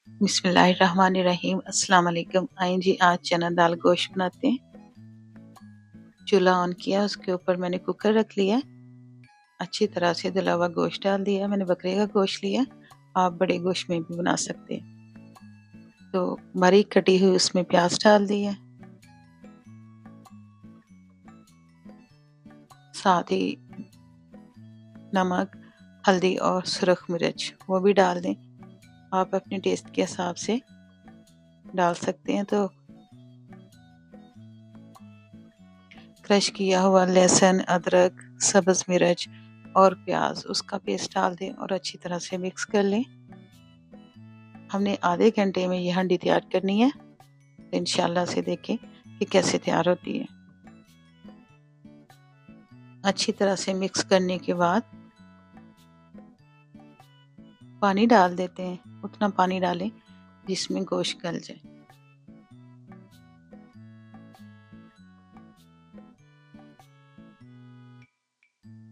बिस्मिल्लाहिर्रहमानिर्रहीम। अस्सलाम वालेकुम। आइए जी, आज चना दाल गोश्त बनाते हैं। चूल्हा ऑन किया, उसके ऊपर मैंने कुकर रख लिया। अच्छी तरह से धुला हुआ गोश्त डाल दिया। मैंने बकरे का गोश्त लिया, आप बड़े गोश्त में भी बना सकते हैं। तो बारीक कटी हुई उसमें प्याज डाल दिया, साथ ही नमक, हल्दी और सुरख मिर्च वो भी डाल दें। आप अपने टेस्ट के हिसाब से डाल सकते हैं। तो क्रश किया हुआ लहसुन, अदरक, सब्ज़ मिर्च और प्याज उसका पेस्ट डाल दें और अच्छी तरह से मिक्स कर लें। हमने आधे घंटे में ये हांडी तैयार करनी है। तो इंशाल्लाह से देखें कि कैसे तैयार होती है। अच्छी तरह से मिक्स करने के बाद पानी डाल देते हैं। उतना पानी डालें जिसमें गोश्त गल जाए।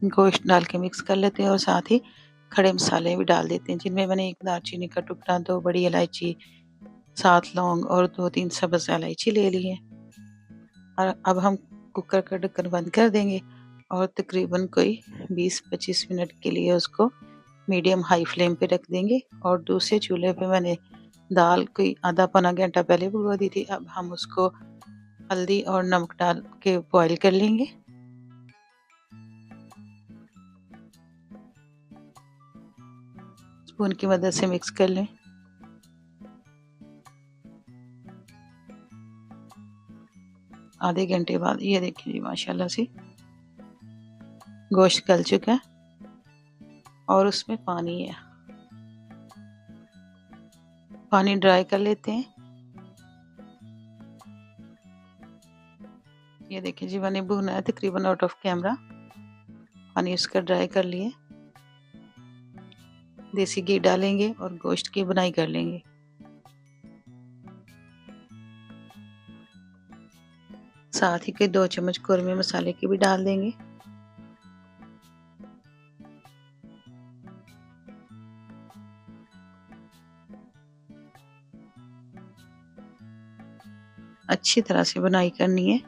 गोश्त डाल के मिक्स कर लेते हैं और साथ ही खड़े मसाले भी डाल देते हैं, जिनमें मैंने एक दालचीनी का टुकड़ा, 2 बड़ी इलायची, 7 लौंग और 2-3 सब्ज़ इलायची ले ली है। और अब हम कुकर का ढक्कन बंद कर देंगे और तकरीबन कोई 20-25 मिनट के लिए उसको मीडियम हाई फ्लेम पे रख देंगे। और दूसरे चूल्हे पे मैंने दाल कोई आधा पौना घंटा पहले भिगो दी थी। अब हम उसको हल्दी और नमक डाल के बॉईल कर लेंगे। स्पून की मदद से मिक्स कर लें। आधे घंटे बाद ये देखिए माशाल्लाह से गोश्त गल चुका है और उसमें पानी है। पानी ड्राई कर लेते हैं। ये देखिए जी, मैंने भुना है तकरीबन आउट ऑफ कैमरा। पानी उसका ड्राई कर लिए। देसी घी डालेंगे और गोश्त की बुनाई कर लेंगे। साथ ही कोई 2 चम्मच कौरमे मसाले की भी डाल देंगे। अच्छी तरह से बुनाई करनी है।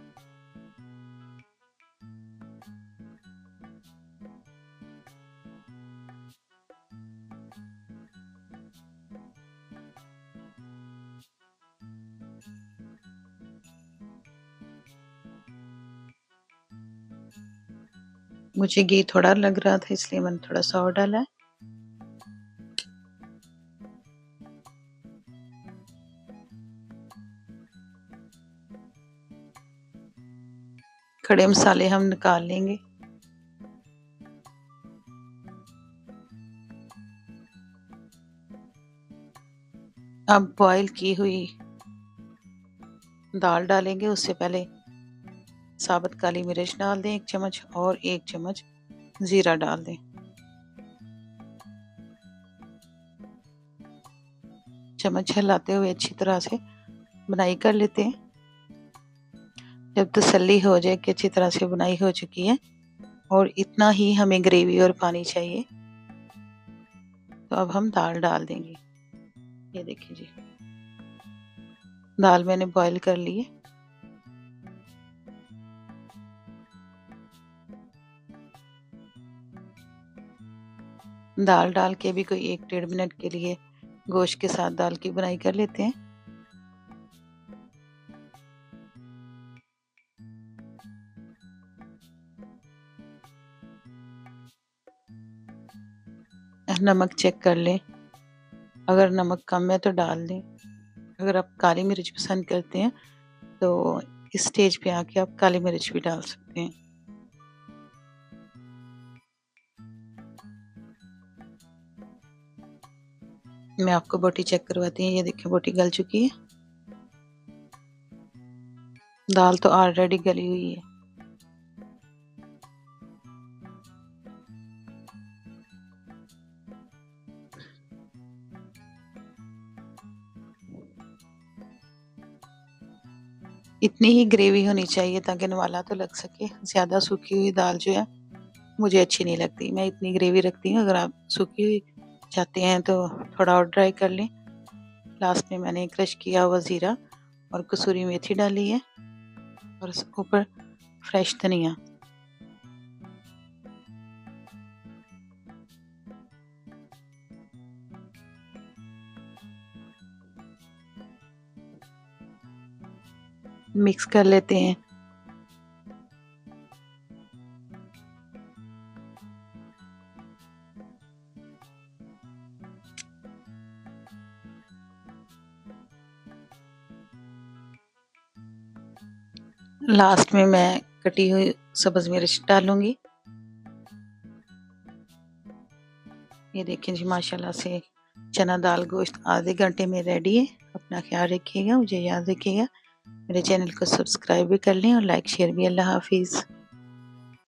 मुझे घी थोड़ा लग रहा था, इसलिए मैंने थोड़ा सा और डाला है। खड़े मसाले हम निकाल लेंगे। अब बॉईल की हुई दाल डालेंगे। उससे पहले साबुत काली मिर्च डाल दें 1 चम्मच और 1 चम्मच ज़ीरा डाल दें। चम्मच हिलाते हुए अच्छी तरह से बुनाई कर लेते हैं। जब तसल्ली हो जाए कि अच्छी तरह से बुनाई हो चुकी है और इतना ही हमें ग्रेवी और पानी चाहिए, तो अब हम दाल डाल देंगे। ये देखिए जी, दाल मैंने बॉईल कर ली है। दाल डाल के भी कोई 1-1.5 मिनट के लिए गोश्त के साथ दाल की बुनाई कर लेते हैं। नमक चेक कर लें, अगर नमक कम है तो डाल दें। अगर आप काली मिर्च पसंद करते हैं तो इस स्टेज पे आके आप काली मिर्च भी डाल सकते हैं। मैं आपको बोटी चेक करवाती हूँ। ये देखिए बोटी गल चुकी है। दाल तो ऑलरेडी गली हुई है। इतनी ही ग्रेवी होनी चाहिए ताकि नवाला तो लग सके। ज़्यादा सूखी हुई दाल जो है मुझे अच्छी नहीं लगती। मैं इतनी ग्रेवी रखती हूँ। अगर आप सूखी हुई चाहते हैं तो थोड़ा और ड्राई कर लें। लास्ट में मैंने क्रश किया हुआ ज़ीरा और कसूरी मेथी डाली है और ऊपर फ्रेश धनिया। मिक्स कर लेते हैं। लास्ट में मैं कटी हुई सब्ज़ मिर्च डालूंगी। ये देखें जी, माशाल्लाह से चना दाल गोश्त आधे घंटे में रेडी है। अपना ख्याल रखिएगा, मुझे याद रखिएगा। मेरे चैनल को सब्सक्राइब भी कर लें और लाइक शेयर भी। अल्लाह हाफिज़।